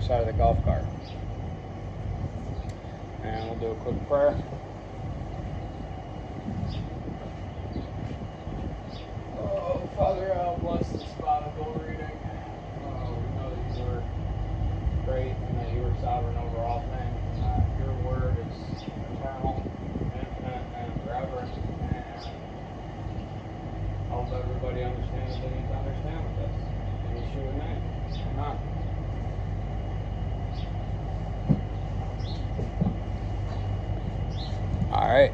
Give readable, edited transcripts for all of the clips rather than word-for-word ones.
side of the golf cart. And we'll do a quick prayer. Oh, Father, bless this Bible reading. We know that you are great and that you are sovereign over all things, and that your word is eternal, infinite, and forever. And help everybody understand what they need to understand with this. In Yeshua's name. Amen. Alright.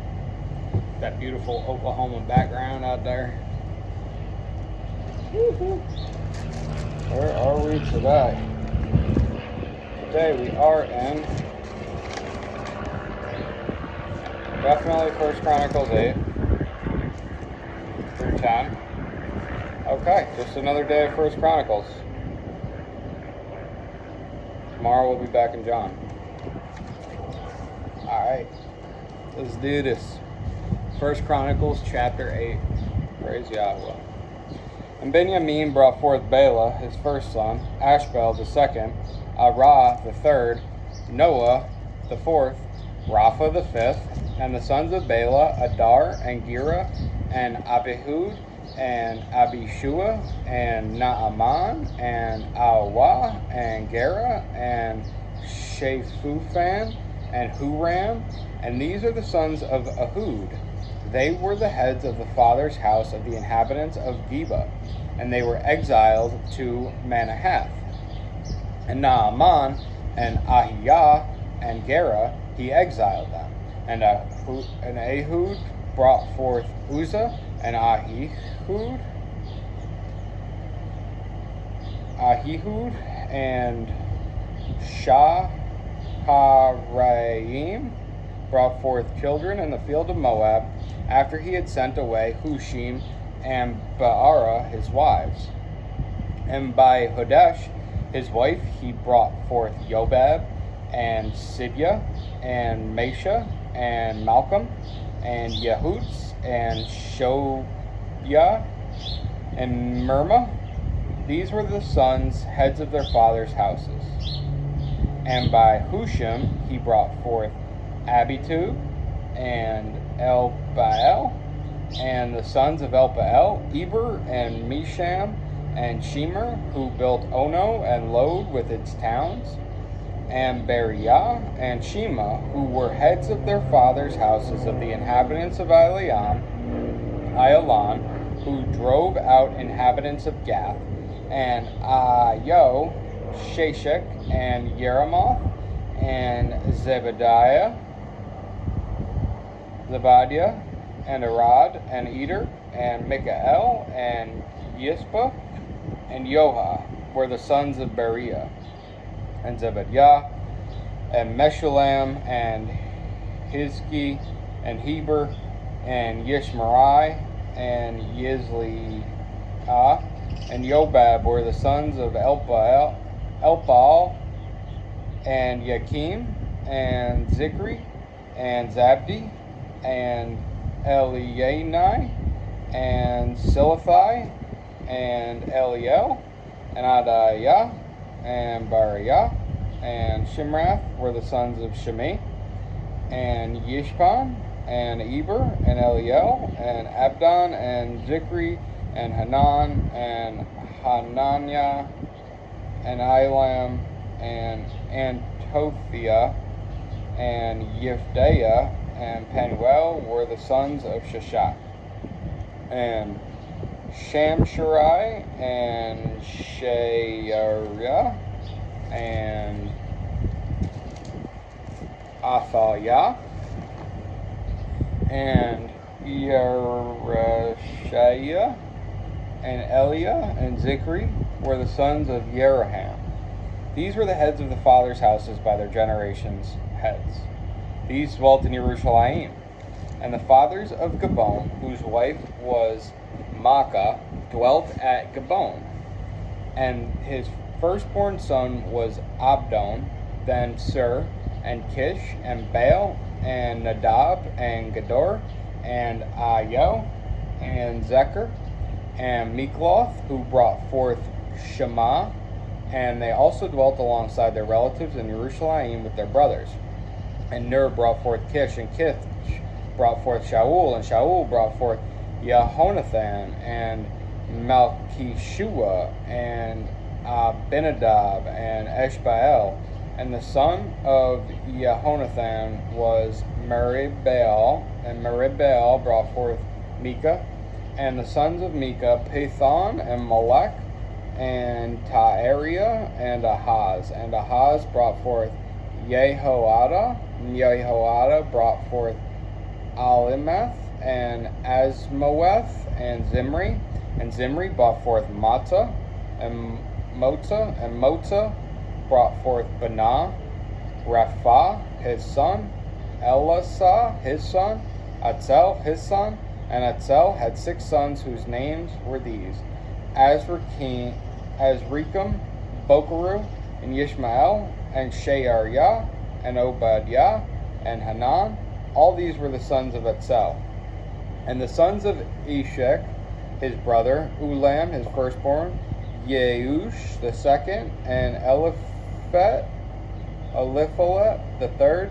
That beautiful Oklahoma background out there. Woo-hoo. Where are we today? Today we are in definitely 1 Chronicles 8 through 10. Okay, just another day of 1 Chronicles. Tomorrow we'll be back in John. Alright, let's do this. 1 Chronicles chapter 8. Praise Yahweh. And Benjamin brought forth Bela, his first son, Ashbel the second, Arah the third, Noah the fourth, Rapha the fifth, and the sons of Bela, Adar, and Gera, and Abihud, and Abishua, and Naaman, and Awah, and Gera, and Shephufan, and Huram. And these are the sons of Ahud. They were the heads of the father's house of the inhabitants of Geba, and they were exiled to Manahath. And Naaman, and Ahijah, and Gera, he exiled them. And Ehud brought forth Uzzah, and Ahihud, and Shaharaim brought forth children in the field of Moab, after he had sent away Hushim and Baara his wives. And by Hodesh his wife he brought forth Jobab, and Sibia, and Mesha, and Malcolm, and Yehutz, and Shobia, and Mirma. These were the sons, heads of their fathers' houses. And by Hushim he brought forth Abitub, and Elbaal, and the sons of Elbaal, Eber, and Misham, and Shemer, who built Ono and Lod with its towns, and Beriah, and Shema, who were heads of their fathers' houses of the inhabitants of Ailan, who drove out inhabitants of Gath, and Ayo, Sheshach, and Yeremoth, and Zebadiah, and Arad, and Eder, and Mikael, and Yispa, and Yoha were the sons of Beriah, and Zebadiah, and Meshullam, and Hizki, and Heber, and Yishmerai, and Yizliah, and Jobab were the sons of Elpaal, and Yakim, and Zikri, and Zabdi, and Elianai, and Silathai, and Eliel, and Adaiah, and Bariah, and Shimrath were the sons of Shemi, and Yishpan, and Eber, and Eliel, and Abdon, and Zikri, and Hanan, and Hananiah, and Ilam, and Antothia, and Yifdaiah, and Penuel were the sons of Shashak, and Shamsharai, and Sheariah, and Athaliah, and Yerushiah, and Eliah, and Zikri were the sons of Yeraham. These were the heads of the fathers' houses by their generations' heads. These dwelt in Yerushalayim. And the fathers of Gabon, whose wife was Maacah, dwelt at Gabon. And his firstborn son was Abdon, then Sur, and Kish, and Baal, and Nadab, and Gedor, and Ayo, and Zechar, and Mikloth, who brought forth Shema, And they also dwelt alongside their relatives in Jerusalem with their brothers. And Ner brought forth Kish, and Kish brought forth Shaul, and Shaul brought forth Jehonathan, and Malchishua, and Abinadab, and Eshbaal. And the son of Jehonathan was Meribbaal, and Meribbaal brought forth Micah. And the sons of Micah, Pithon, and Malek, and Taariah, and Ahaz. And Ahaz brought forth Jehoiada, and Jehoiada brought forth Alimeth, and Asmaweth, and Zimri brought forth Mata, and Mota brought forth Banah, Rapha, his son, Elisah, his son, Atzel, his son, and Atzel had 6 sons whose names were these: Azrikam, Bokeru, and Yishmael, and Sheariah, and Obadiah, and Hanan. All these were the sons of Atzel. And the sons of Eshek, his brother, Ulam, his firstborn, Yeush, the second, and Eliphalet, the third.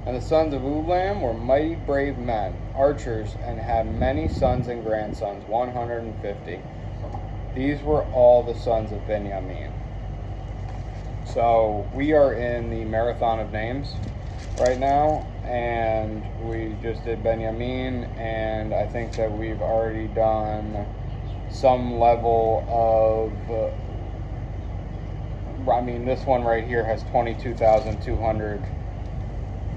And the sons of Ulam were mighty brave men, archers, and had many sons and grandsons, 150. These were all the sons of Benjamin. So we are in the marathon of names right now, and we just did Benjamin, and I think that we've already done some level of, this one right here has 22,200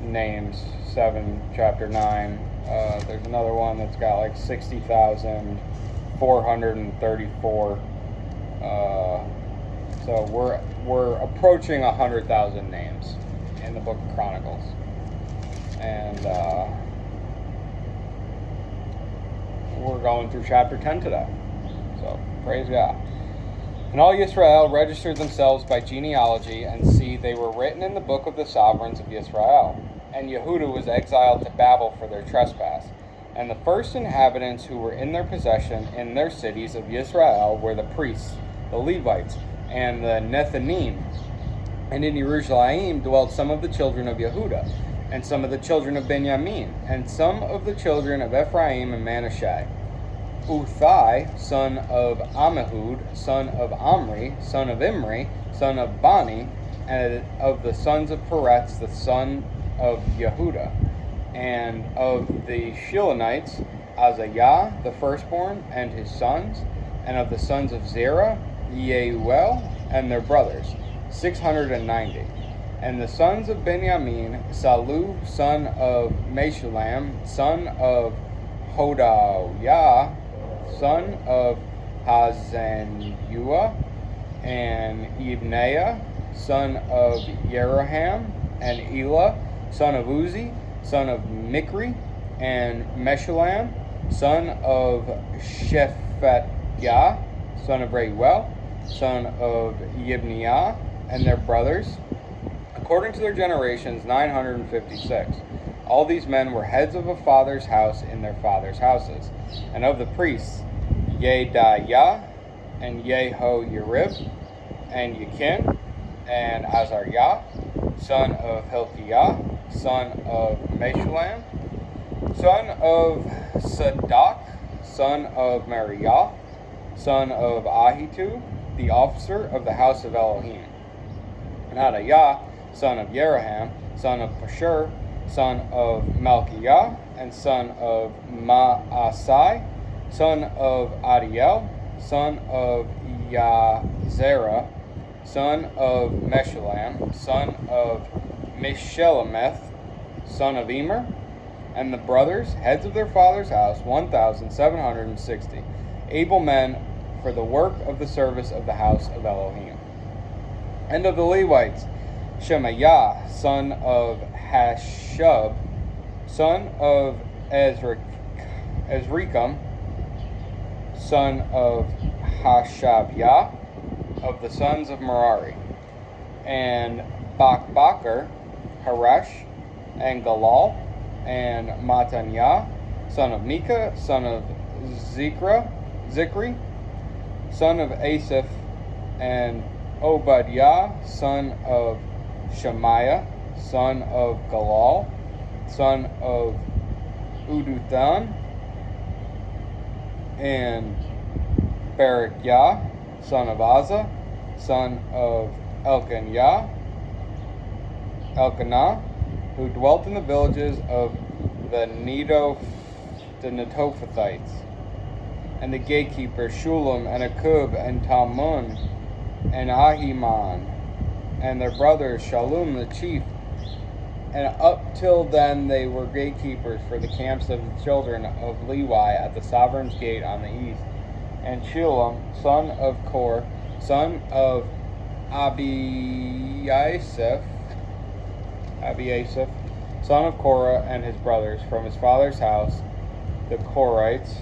names, chapter 9. There's another one that's got like 60,434. So we're approaching 100,000 names in the book of Chronicles. And we're going through chapter 10 today. So praise God. And all Yisrael registered themselves by genealogy, and see, they were written in the book of the sovereigns of Yisrael. And Yehuda was exiled to Babel for their trespass. And the first inhabitants who were in their possession in their cities of Yisrael were the priests, the Levites, and the Nethinim. And in Jerusalem dwelt some of the children of Yehuda, and some of the children of Benjamin, and some of the children of Ephraim and Manasseh. Uthai, son of Ammihud, son of Omri, son of Imri, son of Bani, and of the sons of Peretz, the son of Yehuda. And of the Shilonites, Azariah, the firstborn, and his sons. And of the sons of Zerah, Yeuel, and their brothers, 690. And the sons of Benjamin, Salu, son of Meshulam, son of Hodayah, son of Hazanuah, and Ibneiah, son of Yeroham, and Elah, son of Uzi, son of Mikri, and Meshulam, son of Shephatiah, son of Reuel, son of Yibniah, and their brothers, according to their generations, 956. All these men were heads of a father's house in their father's houses. And of the priests, Yedaiah, and Yehoyarib, and Yakin, and Azariah, son of Hilkiah, son of Meshulam, son of Sadak, son of Mariah, son of Ahitub, the officer of the house of Elohim. And Adaiah, son of Yeroham, son of Pashur, son of Malchiah, and son of Maasai, son of Adiel, son of Yazerah, son of Meshulam, son of Meshelemeth, son of Emer, and the brothers, heads of their father's house, 1,760, able men for the work of the service of the house of Elohim. And of the Levites, Shemaiah, son of Hashub, son of Ezrikam, son of Hashabiah, of the sons of Merari, and Bakbaker, Harash, and Galal, and Mataniah, son of Micah, son of Zikri, son of Asaph, and Obadiah, son of Shemaiah, son of Galal, son of Uduthan, and Berechiah, son of Asa, son of Elkanah, who dwelt in the villages of the Netophathites, and the gatekeepers Shulam and Akub and Talmon and Ahiman, and their brothers Shallum the chief. And up till then they were gatekeepers for the camps of the children of Levi at the sovereign's gate on the east. And Shulam, son of Kor, son of Abiasaph, son of Korah, and his brothers from his father's house, the Korites,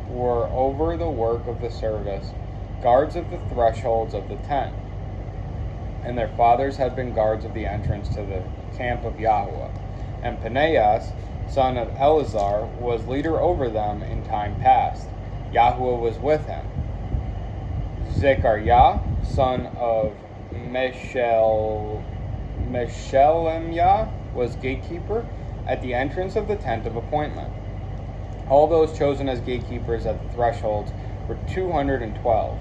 were over the work of the service, guards of the thresholds of the tent. And their fathers had been guards of the entrance to the camp of Yahweh. And Phinehas, son of Eleazar, was leader over them in time past. Yahweh was with him. Zechariah, son of Meshelemiah, was gatekeeper at the entrance of the tent of appointment. All those chosen as gatekeepers at the thresholds were 212.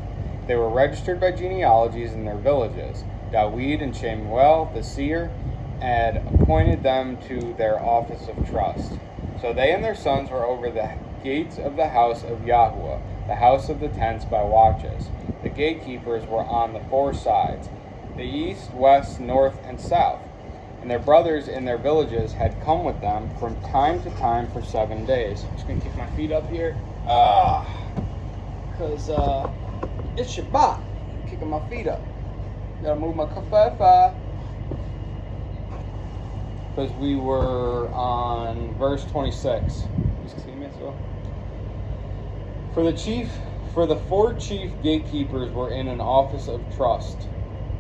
They were registered by genealogies in their villages. Dawid and Shemuel, the seer, had appointed them to their office of trust. So they and their sons were over the gates of the house of Yahweh, the house of the tents by watches. The gatekeepers were on the four sides, the east, west, north, and south. And their brothers in their villages had come with them from time to time for 7 days. I'm just going to kick my feet up here. Because it's Shabbat. I'm kicking my feet up. Gotta move my kafefa. Because we were on verse 26. For the 4 chief gatekeepers were in an office of trust.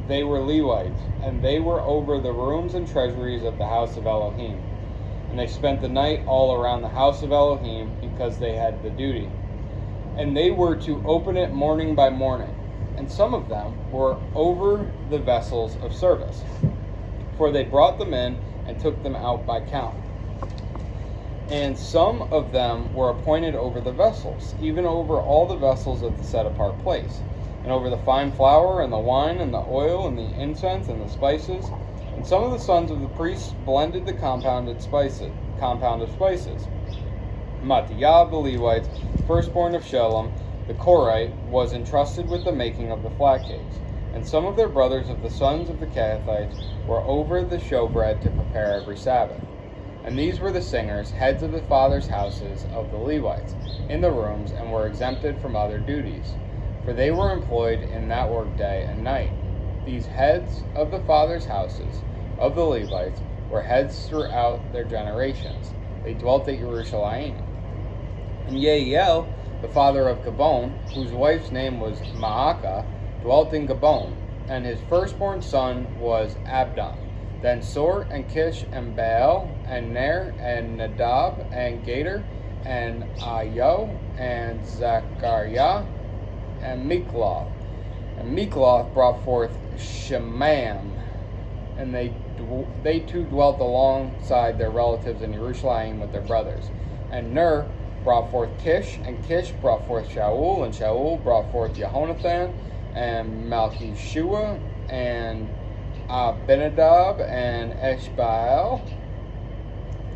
They were Levites, and they were over the rooms and treasuries of the house of Elohim. And they spent the night all around the house of Elohim, because they had the duty. And they were to open it morning by morning. And some of them were over the vessels of service, for they brought them in and took them out by count. And some of them were appointed over the vessels, even over all the vessels of the set-apart place, and over the fine flour and the wine and the oil and the incense and the spices. And some of the sons of the priests blended the compound of spices. Matthiah of the Levites, firstborn of Shalom, the Korite, was entrusted with the making of the flat cakes. And some of their brothers of the sons of the Kehathites were over the showbread to prepare every Sabbath. And these were the singers, heads of the fathers' houses of the Levites, in the rooms, and were exempted from other duties, for they were employed in that work day and night. These heads of the fathers' houses of the Levites were heads throughout their generations. They dwelt at Jerusalem. And Yeiel, the father of Gabon, whose wife's name was Maacah, dwelt in Gabon, and his firstborn son was Abdon. Then Sor and Kish and Baal and Ner and Nadab and Gader and Ayo and Zechariah and Mikloth. And Mikloth brought forth Shemam, and they too dwelt alongside their relatives in Jerusalem with their brothers. And Ner brought forth Kish, and Kish brought forth Shaul, and Shaul brought forth Jehonathan, and Malchishua, and Abinadab, and Eshbaal.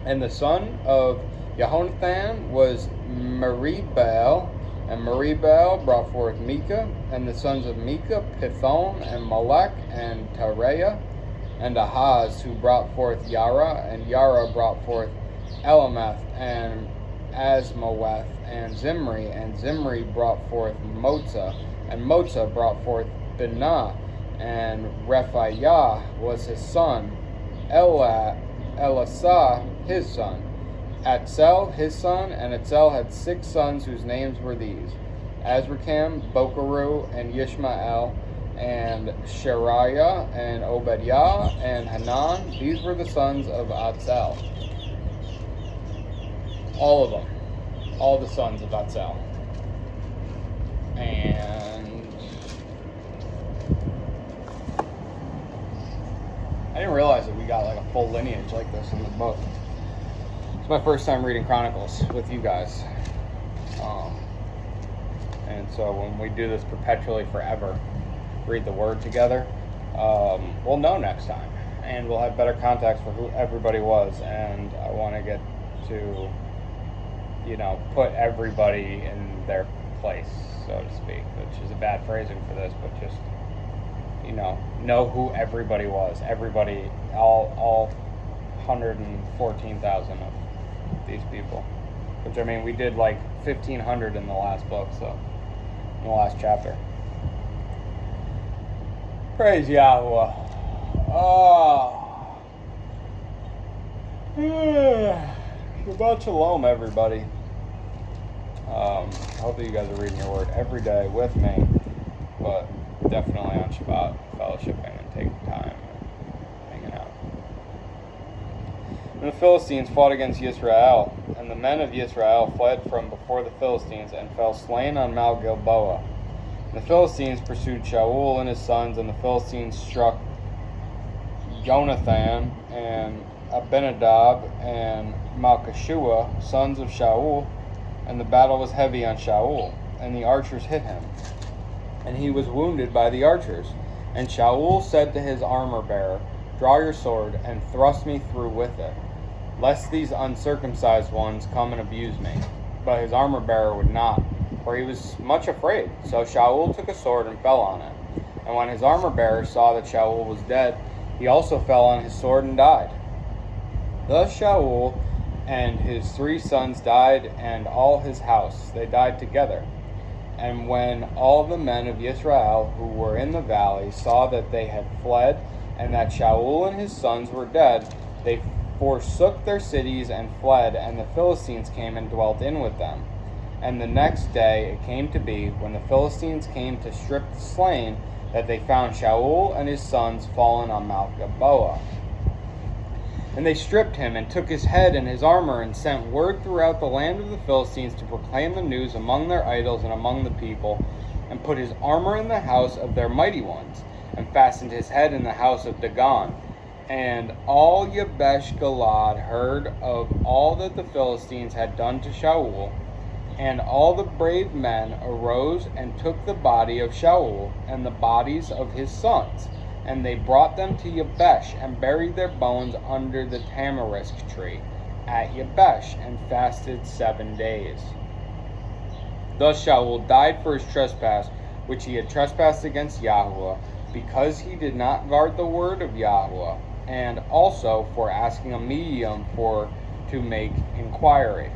And the son of Jehonathan was Meribbaal, and Meribbaal brought forth Micah, and the sons of Micah, Pithon, and Malek, and Tareah, and Ahaz, who brought forth Yara, and Yara brought forth Elameth, and Asmaweth, and Zimri brought forth Motza, and Motza brought forth Binah, and Rephaiah was his son, Elisah his son, Atzel his son, and Atzel had 6 sons whose names were these: Azrikam, Bokeru, and Yishmael, and Shariah, and Obadiah, and Hanan. These were the sons of Atzel. All of them. All the sons of Atzel. And I didn't realize that we got like a full lineage like this in the book. It's my first time reading Chronicles with you guys. And so when we do this perpetually forever, read the word together, we'll know next time. And we'll have better context for who everybody was. And I want to get to, put everybody in their place, so to speak, which is a bad phrasing for this, but just, know who everybody was. Everybody, all 114,000 of these people. Which, I mean, we did like 1,500 in the last book, so, in the last chapter. Praise Yahweh. Oh. Shabbat Shalom, everybody. Hopefully you guys are reading your word every day with me, but definitely on Shabbat, fellowshipping and taking time and hanging out. And the Philistines fought against Yisrael, and the men of Yisrael fled from before the Philistines and fell slain on Mount Gilboa. And the Philistines pursued Shaul and his sons, and the Philistines struck Jonathan and Abinadab and Malchishua, sons of Shaul, and the battle was heavy on Shaul, and the archers hit him, and he was wounded by the archers. And Shaul said to his armor-bearer, "Draw your sword, and thrust me through with it, lest these uncircumcised ones come and abuse me." But his armor-bearer would not, for he was much afraid. So Shaul took a sword and fell on it. And when his armor-bearer saw that Shaul was dead, he also fell on his sword and died. Thus Shaul and his 3 sons died, and all his house. They died together. And when all the men of Israel who were in the valley saw that they had fled, and that Shaul and his sons were dead, they forsook their cities and fled, and the Philistines came and dwelt in with them. And the next day it came to be, when the Philistines came to strip the slain, that they found Shaul and his sons fallen on Mount Gilboa. And they stripped him, and took his head and his armor, and sent word throughout the land of the Philistines to proclaim the news among their idols and among the people, and put his armor in the house of their mighty ones, and fastened his head in the house of Dagon. And all Yabesh Gilad heard of all that the Philistines had done to Shaul, and all the brave men arose and took the body of Shaul and the bodies of his sons, and they brought them to Yabesh, and buried their bones under the tamarisk tree at Yabesh, and fasted 7 days. Thus Shaul died for his trespass, which he had trespassed against Yahweh, because he did not guard the word of Yahweh, and also for asking a medium to make inquiry,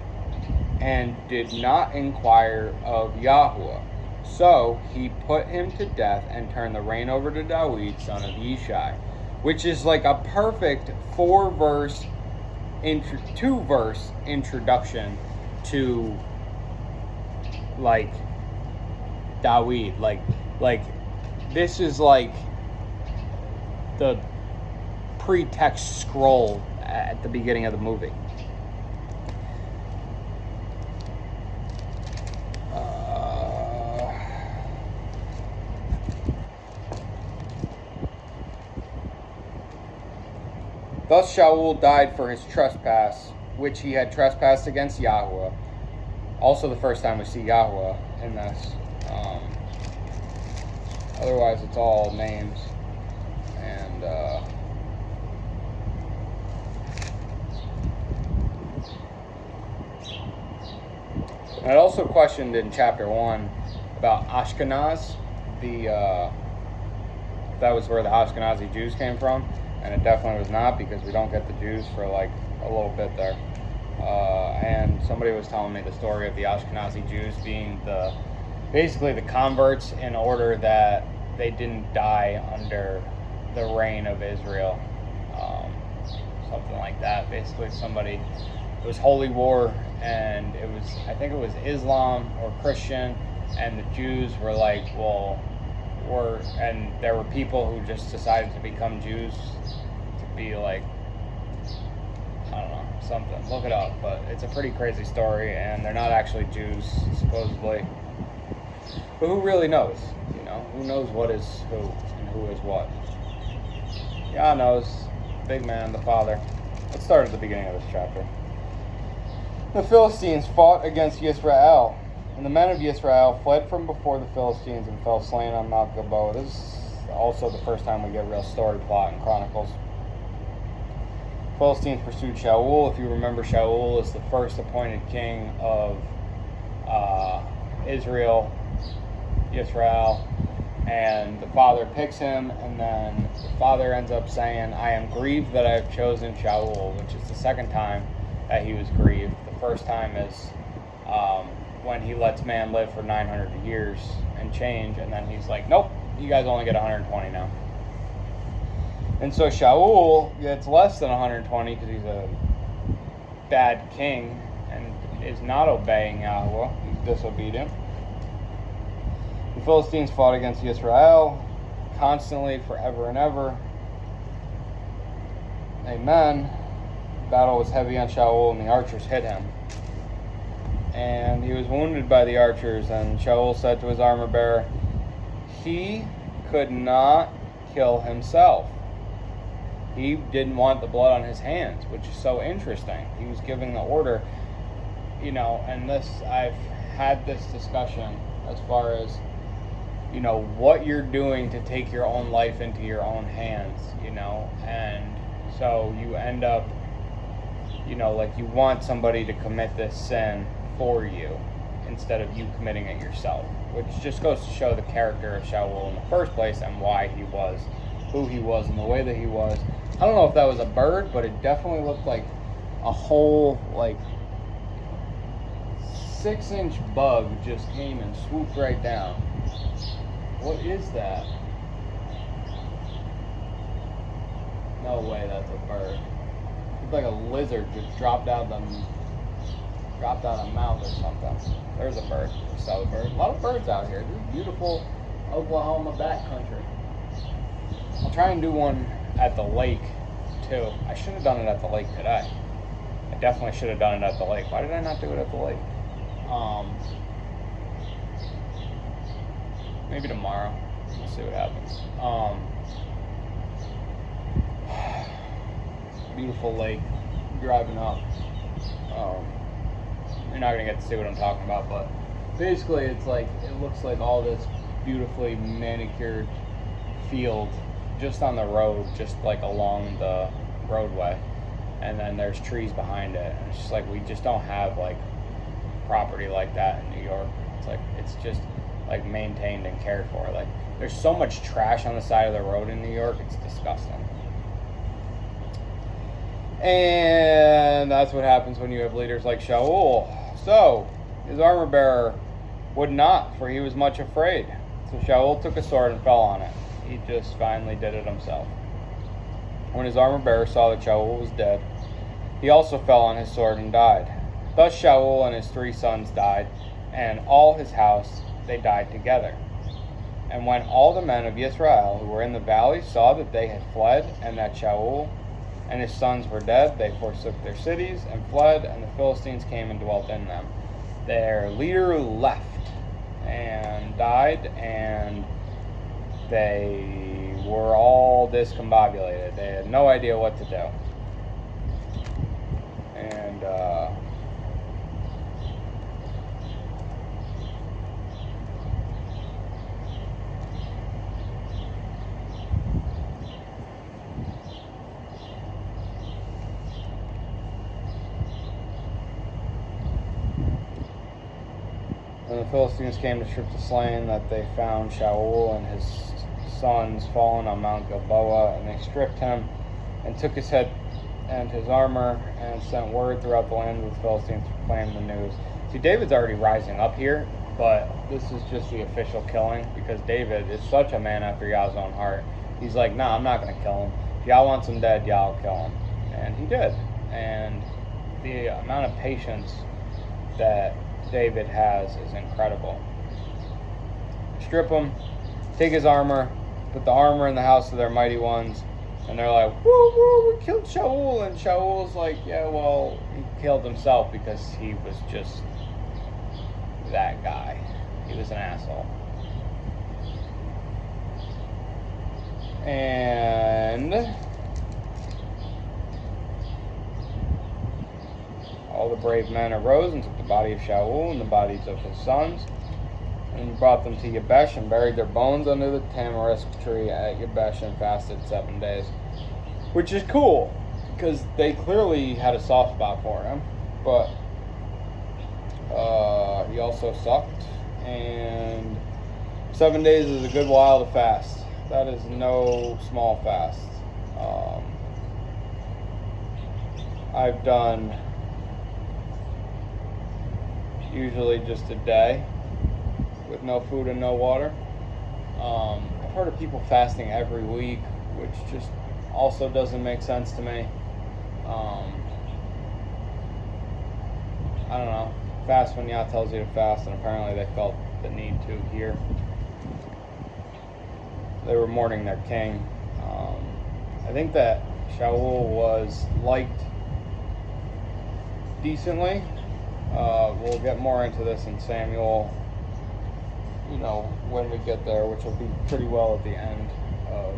and did not inquire of Yahweh. So he put him to death, and turned the reign over to David, son of Yishai, which is like a perfect 2-verse introduction to like David. Like this is like the pretext scroll at the beginning of the movie. Thus Shaul died for his trespass, which he had trespassed against Yahweh. Also the first time we see Yahweh in this. Otherwise it's all names. And I also questioned in chapter 1 about Ashkenaz, if that was where the Ashkenazi Jews came from. And it definitely was not, because we don't get the Jews for like a little bit there. And somebody was telling me the story of the Ashkenazi Jews being basically the converts, in order that they didn't die under the reign of Israel. Something like that. Basically it was holy war, and I think it was Islam or Christian, and the Jews were like, and there were people who just decided to become Jews to be like, I don't know, something. Look it up, but it's a pretty crazy story, and they're not actually Jews, supposedly. But who really knows? Who knows what is who and who is what? Yah knows, big man, the father. Let's start at the beginning of this chapter. The Philistines fought against Israel, and the men of Israel fled from before the Philistines and fell slain on Mount Gilboa. This is also the first time we get real story plot in Chronicles. Philistines pursued Shaul. If you remember, Shaul is the first appointed king of Israel, and the father picks him, and then the father ends up saying, I am grieved that I have chosen Shaul, which is the second time that he was grieved. The first time is when he lets man live for 900 years and change, and then he's like, nope, you guys only get 120 now. And so Shaul gets less than 120 because he's a bad king and is not obeying Yahweh. He's disobedient. The Philistines fought against Israel constantly, forever and ever. Amen. The battle was heavy on Shaul, and the archers hit him. And he was wounded by the archers, and Shaul said to his armor bearer, he could not kill himself. He didn't want the blood on his hands, which is so interesting. He was giving the order, and I've had this discussion as far as, what you're doing to take your own life into your own hands, and so you end up, like you want somebody to commit this sin for you instead of you committing it yourself, which just goes to show the character of Shaul in the first place and why he was who he was and the way that he was. I don't know if that was a bird, but it definitely looked like a whole 6-inch bug just came and swooped right down. What is that? No way that's a bird. It's like a lizard just dropped out of the mouth or something. There's a bird. I saw a bird. A lot of birds out here. This is beautiful Oklahoma backcountry. I'll try and do one at the lake too. I should have done it at the lake today. I definitely should have done it at the lake. Why did I not do it at the lake? Maybe tomorrow. We'll see what happens. Beautiful lake. Driving up. You're not gonna get to see what I'm talking about, but basically it looks like all this beautifully manicured field just on the road, just along the roadway, and then there's trees behind it, and it's just we just don't have property like that in New York. It's just maintained and cared for. There's so much trash on the side of the road in New York, it's disgusting. And that's what happens when you have leaders like Shaul. So his armor bearer would not, for he was much afraid. So Shaul took a sword and fell on it. He just finally did it himself. When his armor bearer saw that Shaul was dead, he also fell on his sword and died. Thus Shaul and his 3 sons died, and all his house, they died together. And when all the men of Israel who were in the valley saw that they had fled, and that Shaul and his sons were dead, they forsook their cities and fled, and the Philistines came and dwelt in them. Their leader left and died, and they were all discombobulated. They had no idea what to do. And when the Philistines came to strip the slain, that they found Shaul and his sons fallen on Mount Gilboa, and they stripped him and took his head and his armor and sent word throughout the land of the Philistines to proclaim the news. See, David's already rising up here, but this is just the official killing because David is such a man after Yah's own heart. He's like, nah, I'm not going to kill him. If Yah wants him dead, Yah will kill him. And he did. And the amount of patience that David has is incredible. Strip him, take his armor, put the armor in the house of their mighty ones, and they're like, woo, woo, we killed Shaul. And Shaul's like, yeah, well, he killed himself because he was just that guy. He was an asshole. And all the brave men arose and took the body of Shaul and the bodies of his sons and brought them to Yabesh and buried their bones under the tamarisk tree at Yabesh and fasted 7 days. Which is cool, because they clearly had a soft spot for him, but he also sucked, and 7 days is a good while to fast. That is no small fast. I've done usually just a day with no food and no water. I've heard of people fasting every week, which just also doesn't make sense to me. I don't know. Fast when Yah tells you to fast, and apparently they felt the need to here. They were mourning their king. I think that Shaul was liked decently. We'll get more into this in Samuel, when we get there, which will be pretty well at the end of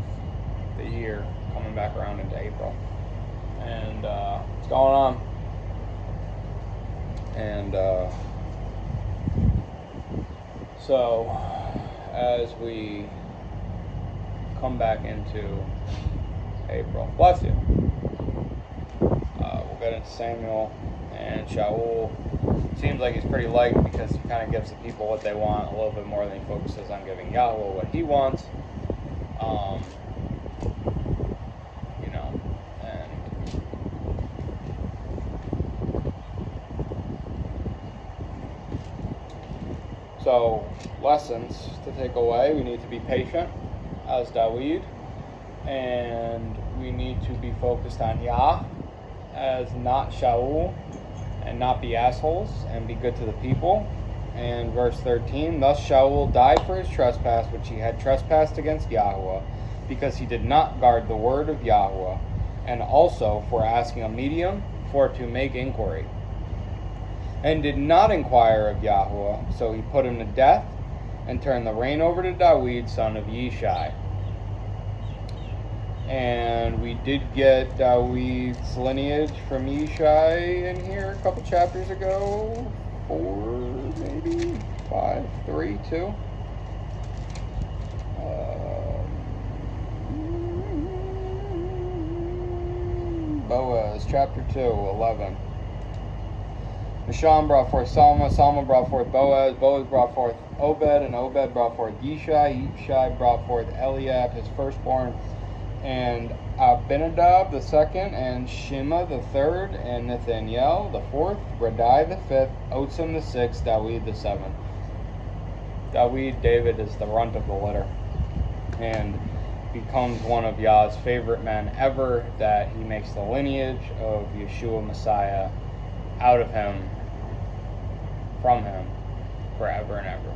the year, coming back around into April. And what's going on? And so as we come back into April, bless you, we'll get into Samuel. And Shaul seems like he's pretty liked because he kind of gives the people what they want a little bit more than he focuses on giving Yahweh what he wants. So, lessons to take away: we need to be patient as Dawid, and we need to be focused on Yah as not Shaul, and not be assholes, and be good to the people. And verse 13, thus Shaul died for his trespass which he had trespassed against Yahweh, because he did not guard the word of Yahweh, and also for asking a medium for to make inquiry, and did not inquire of Yahweh, so he put him to death, and turned the reign over to Dawid, son of Yishai. And we did get Dawid's lineage from Yishai in here a couple chapters ago. 4, maybe? 5, 3, 2. Boaz, chapter 2, 11. Misham brought forth Salma, Salma brought forth Boaz, Boaz brought forth Obed, and Obed brought forth Yishai, Yishai brought forth Eliab, his firstborn, and Abinadab the second, and Shema the third, and Nathaniel the fourth, Radai the fifth, Otzim the sixth, Dawid the seventh. David is the runt of the litter, and becomes one of Yah's favorite men ever, that he makes the lineage of Yeshua Messiah out of him, from him, forever and ever.